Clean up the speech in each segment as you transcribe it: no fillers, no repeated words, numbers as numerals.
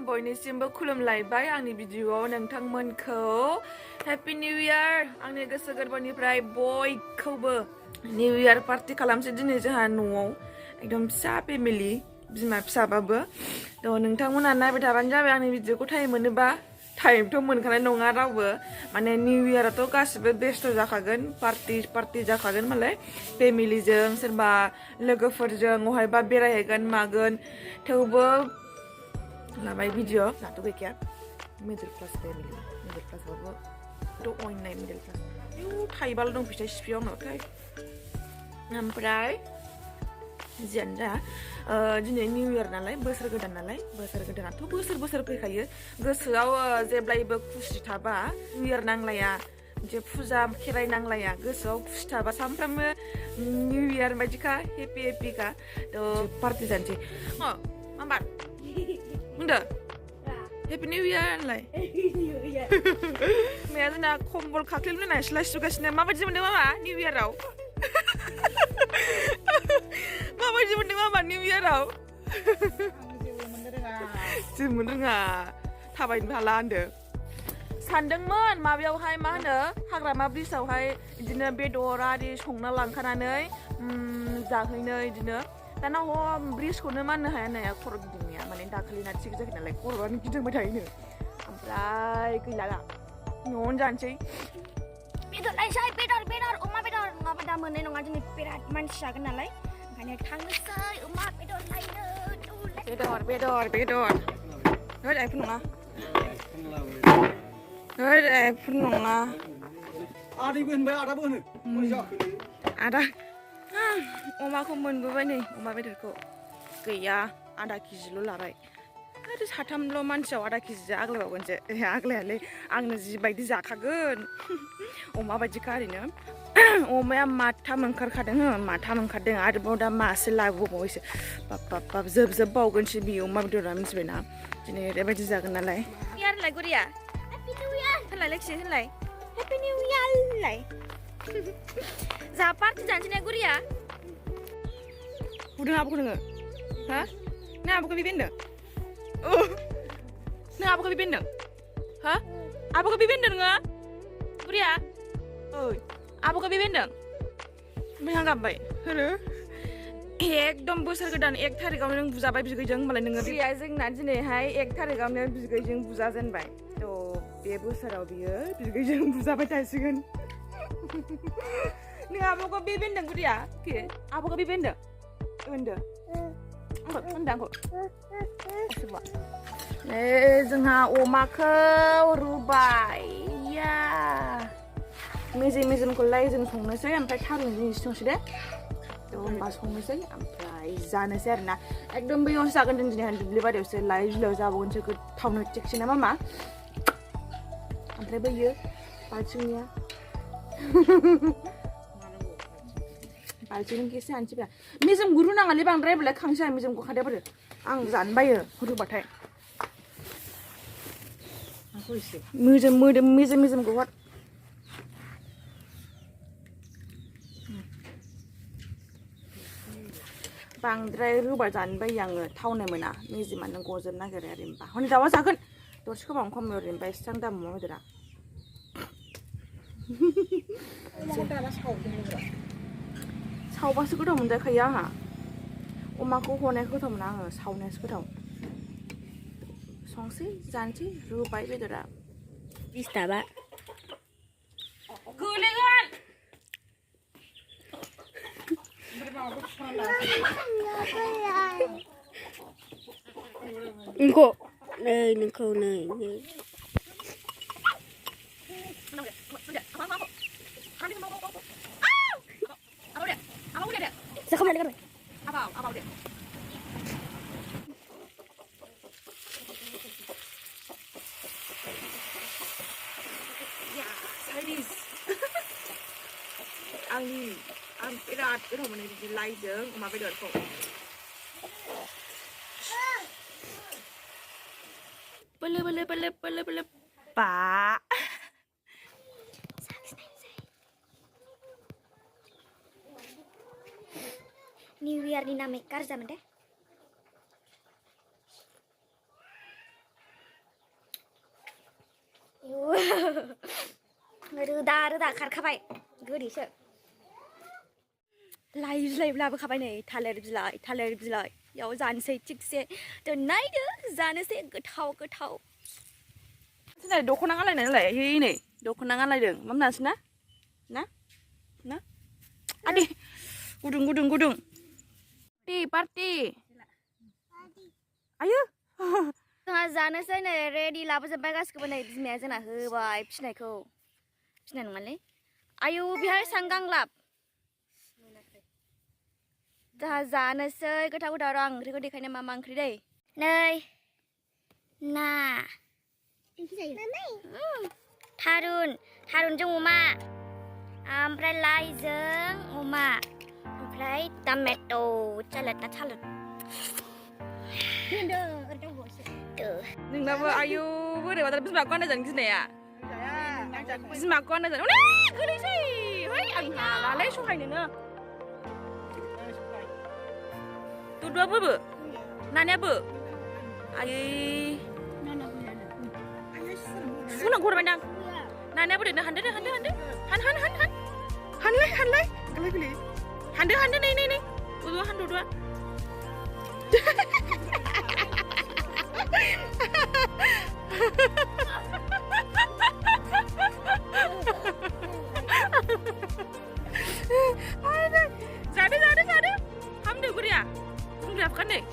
boinisimbw खुलुमलायबाय आंनि भिडिअआव नोंथांमोनखौ happy new year आंनि गोसो गोरबोनिफ्राय बयखौबो निउ इयार पार्टि खालामसै दिनै जोंहा न'आव एकदम फिसा फेमिलि बिमा फिसाबाबो थ' नोंथांमोना नायबाय थाबानो जाबाय आंनि भिडिअखौ टाइम मोनोबा टाइमथ' मोनखानाय नङा रावबो माने निउ इयाराथ' गासिबो बेस्थ' जाखागोन पार्टि जाखागोन मालाय फेमिलिजों सोरबा लोगोफोरजों बहायबा बेरायहैगोन मागोन थेवबो लाबाय भिडिअ दाथ' गैखाया मिडल क्लास फेमिलि मिडल क्लासबाबो थ' अयनाय मिडल क्लास आयौ थाइबाल दं फैसा सिपियाव आंनावथाय ओमफ्राय जियानो जा दिनै निउ इयार नालाय बोसोर गोदान नालाय बोसोर गोदानाथ' बोसोर फैखायो गोसोआव जेब्लायबो खुसि थाबा निउ इयार नांलाया मोनसे फुजा खेराइ नांलाया गोसोआव खुसि थाबा सानफ्रामबो निउ इयार बायदिखा हेपिखा थ' पार्टि जानोसै माबा बुंदो हेपि निउ इयार होनलाय मैया जोंना कम्बल खाख्लेबनानै सिलाय सुगासिनो माबायदि मोनदों मामा निउ इयाराव माबायदि मोनदों मामा निउ इयाराव जेबो मोननो रोङा थाबायनो हाला होनदों सानदोंमोन माबायावहाय मा होनो हाग्रामा ब्रिजआवहाय बिदिनो बेदर आरि संना लांखानानै जाहैनो बिदिनो दाना ब्रिजखौनो माननो हाया नाया खर' गिदिंनाया माने दाखालिना थिग जायाखै नालाय खर'आनो गिदिंबाय थायोनो ओमफ्राय गैला दा न'आवनो जानोसै बेदर लायसै बेदर अमा बेदर नङाबा दा मोननाय नङा दिनै बिराद मानसि जागोन नालाय ओंखायनो थांनोसै अमा बेदर लायनो बेदर होद आइफोर नङा होद आइफोर नङा आदैबो होनबाय आदाबो होनो आदा अमाखौ मोनबोबाय नै अमा बेदरखौ गैया आधा केजिल' लाबाय आरो साथामल' मानसियाव आधा केजिसो आग्लायबावगोनसो आग्लायालै आंनो जिबायदि जाखागोन अमा बायदिखा ओरैनो अमाया माथाम ओंखारदों आरोबाव दा मासे लाबोबावबायसो बाब जोबबावगोनसो बियो अमा बेदरा मिथिबायना दिनै ओरैबायदि जागोन नालाय होनलाय गुरिया हेपि निउ इयार होनलाय लेक्सि होनलाय हेपि निउ इयार होनलाय जा पार्टि जानोसै ना गुरिया बुदों आब'खौ नोङो हा नों आब'खौ बे बेन्दों नों आब'खौ बे बेन्दों हा आब'खौ बे बेन्दों नोङो गुरिया ओइ आब'खौ बे बेन्दों ओमफ्राय आं गाबबाय होनो एकदम बोसोर गोदान 1 थारिखआवनो नों बुजाबाय बिगैजों होनबालाय नोङो गुरिया जोंना दिनैहाय 1 थारिखआवनो बिगैजों बुजाजेनबाय थ' बे बोसोराव बियो बिगैजों बुजाबाय थासिगोन नों आब'खौ बे बेन्दों गुरिया के आब'खौ बे बेन्दों होनदो आंखौ जोंहा अमाखौ रुबाय या मेजेमखौलाय जों संनोसै ओमफ्राय थारुनजों एसे संसै दे थ' होनबा संनोसै ओमफ्राय जानोसै आरोना एकदम बैयावसो जागोन जों दिनैहाय दुब्लि बारियावसो लाइ बिलाइयाव जाबावगोनसो गोथावनो थिगसै ना मामा ओमफ्राय बैयो बालथिंनिया बालथिं केसे हानसै ब्रा मेजेमखौ रुनाङालै बांद्राय बेलाय खांसै आं मेजेमखौ खादाफोर आं जानो बायो रुबाथाय मेजेमखौ हर बांद्राय रुबा जानो बायो आङो थावनाय मोना मेजेमानो गजोबनो नागिरो ओरैनोबा हनै दाउआ जागोन दरसे गोबां खम ओरैनोबा एसेबां दाम अमा बेदरा सावबासो गोथाव मोनजाखायो आंहा अमाखौ हनायखौ गोथाव मोना आङो सावनायासो गोथाव संसै जानोसै रुबाय बेदरा 20 थाखा गोलैगोन नोंखौ नै आं बिराद गोथाव मोनो बिदि लाइजों अमा बेदरखौ Boleh Pak. New Year ni nama kar zaman deh. Roda खारखाबाय गोदैसो लाइब्लाबो खाबाय नै थालिर बिलाइ याव जानोसै थिगसे नायदो जानोसै गोथाव Sini dख'ना गानलायनाय नालाय हे नै दख'ना गानलायदों मामनासो ना Adi gudung party ayo जोंहा जानोसै नै रेडि लाबोजोबबाय गासिखौबो नै बिमाया जोंना होबाय फिनायखौ फिनाय नङालै आयौ बेहाय सांगांलाब जोंहा जानोसै गोथाव र' आं ओंख्रिखौ देखायनो मा ओंख्रि दै नै ना थारुनजों अमा ओमफ्राय लाइजों अमा ओमफ्राय टमेट' सालाद नोंनाबो आयु बोरैबा बिमाखौ गाननाय गिनाया बिमाखौ गाननाय गोलैसै है आं हालालै सहायनोनो दुदुआबो नानियाबो आयै सुनांगौ हरबायदां नानियाबो ओरैनो हानदो हानलाय हानदो नै Dudhwa हानदुआ Zaden. Hamde guria. Guria kan deh.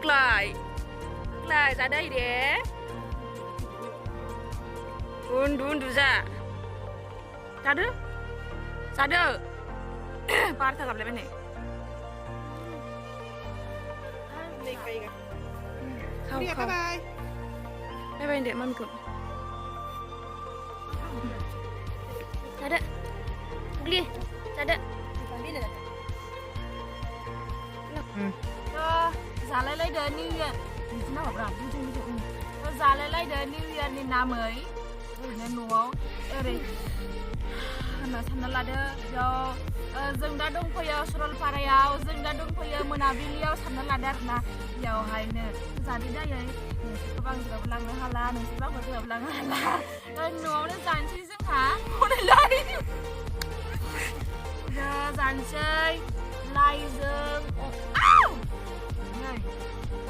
Klai, zadai deh. Undu za. Sada. Parta kap lebe nih. Bye deh, mami kau. Sada. Beli. Sada. Zalai dah New Year. Kenapa Bram? Zalai dah New Year ni namai. Ini Noaonw. Sana lada jauh. जों दा दंफैयो सरलपारायाव जों दा दंफैयो मोनाबिलियाव सानना लादो याव हायनो जादि दायै नोंसोरखौ आं जेरावबो लांनो हाला नोंसोरबो आंखौ जेरावबो लांनो हाला न'आवनो जानोसै जोंहा हनैलाय जानोसै लाइजों नै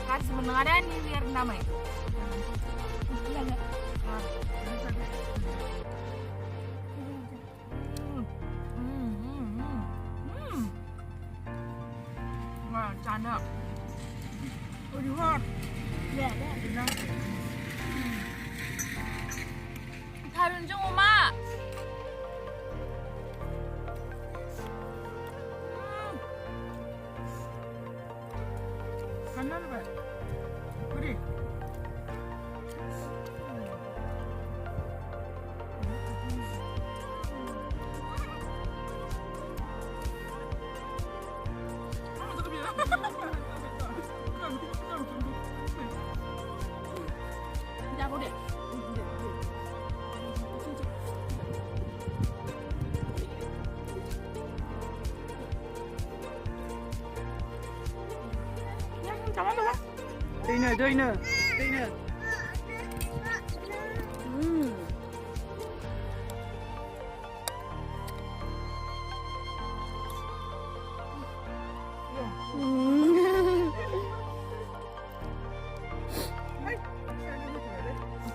गाज्रि मोननाङा दे निउ इयार नामै Chana. Udah hot. Ya. Tarunjung oma. Kanan apa? Beri. Đây nè.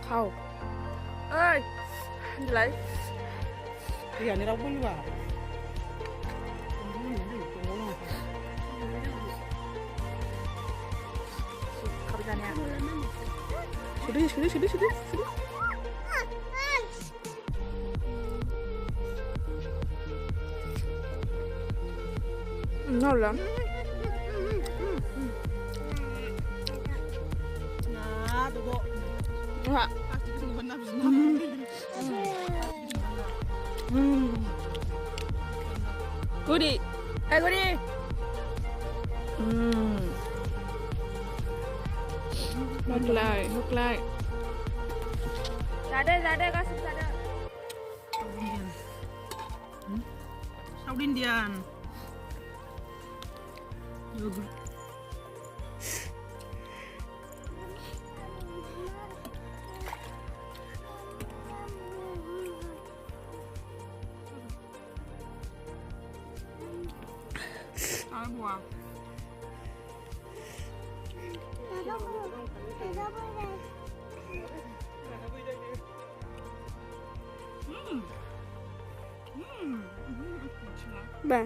Khâu. Ơi, lấy. Cái này đâu có vào. Sudah. Ngon lắm. Nah, tuh kok. Enggak. Gudi. Gudi. Hoklay. Zade kasih zade. South Indian. Yogurt. Agua. Ba.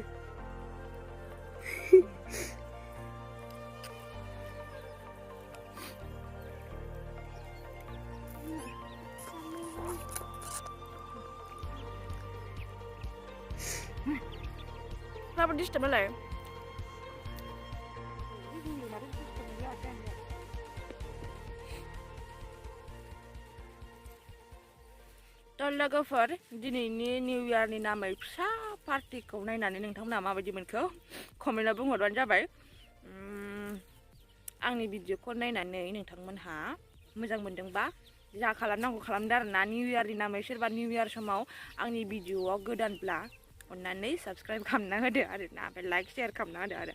Kenapa disturb lah? लोगोफोर दिनैनि new इयारनि नामै फिसा पार्टिखौ नायनानै नोंथांमोना माबायदि मोनखो कमेन्टआव बुंहरबानो जाबाय। आंनि भिडिअखौ नायनानै नोंथांमोनहा मोजां मोनदोंबा जा खालामनांगौ खालामदो आरोना निउ इयारनि नामै सोरबा निउ इयार समाव आंनि भिडिअआव गोदानब्ला अन्नानै साबस्क्राइब खालामना होदो आरोना ओमफ्राय लाइक शेयार खालामना होदो आरो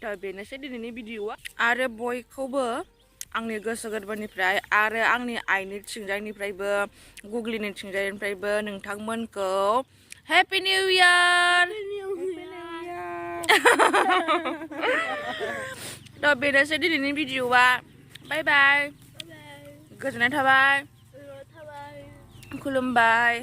दा बेनोसै दिनैनि भिडिअआ आरो बयखौबो आंनि गोसो गोरबोनिफ्राय आरो आंनि आइनि थिंजायनिफ्रायबो गुगलिनि थिंजायनिफ्रायबो नोंथांमोनखौ हेपि निउ इयार दा बेनोसै दिनैनि भिडिअआ बाय बाय गोजोननाय थाबाय खुलुमबाय।